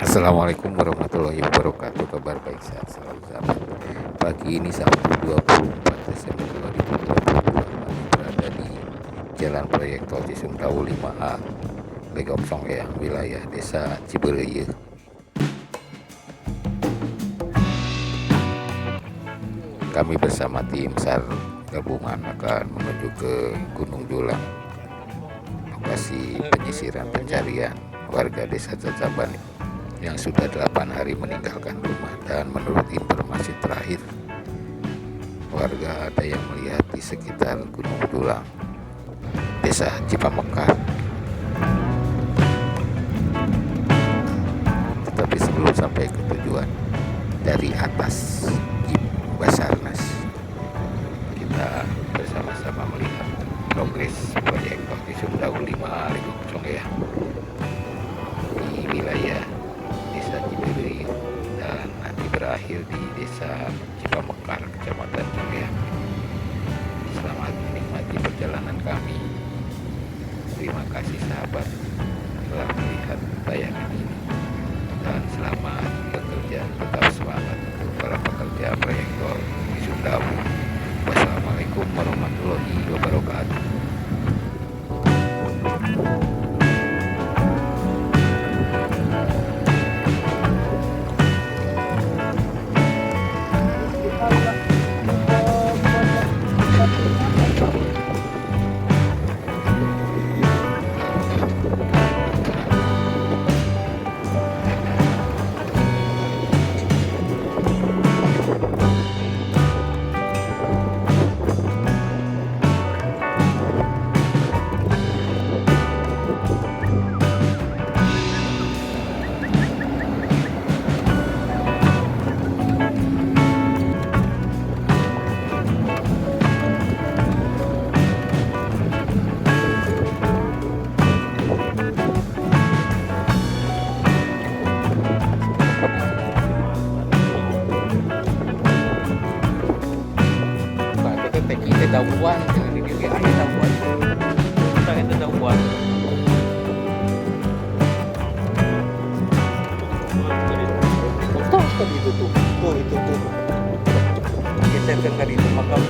Assalamualaikum warahmatullahi wabarakatuh. Kabar baik, sehat selalu sahabat. Pagi ini Sabtu 24 Desember 2022, kami berada di Jalan Proyek Tol Cisumdawu 5A, Legok Songeyang, wilayah Desa Cibereye. Kami bersama tim SAR gabungan akan menuju ke Gunung Julang, lokasi penyisiran pencarian warga Desa Cacaban yang sudah 8 hari meninggalkan rumah. Dan menurut informasi terakhir, warga ada yang melihat di sekitar Gunung Julang, Desa Cipamekar. Tetapi sebelum sampai ke tujuan, dari atas Jeep Basarnas kita bersama-sama melihat progres proyek Tol Cisumdawu 5A Legok Songeyang di wilayah Desa Cibereye dan nanti berakhir di Desa Cipamekar, Kecamatan Songeyang. Selamat menikmati perjalanan kami. Terima kasih sahabat telah melihat tayangan ini, dan selamat bekerja, tetap semangat untuk para pekerja proyek Tol Cisumdawu. Wassalamualaikum warahmatullahi wabarakatuh. Dawan, jangan dipilih aja dawan. Kita itu dawan. Tuh, itu tuh. Tuh, itu tuh. Geserkan kan itu makam.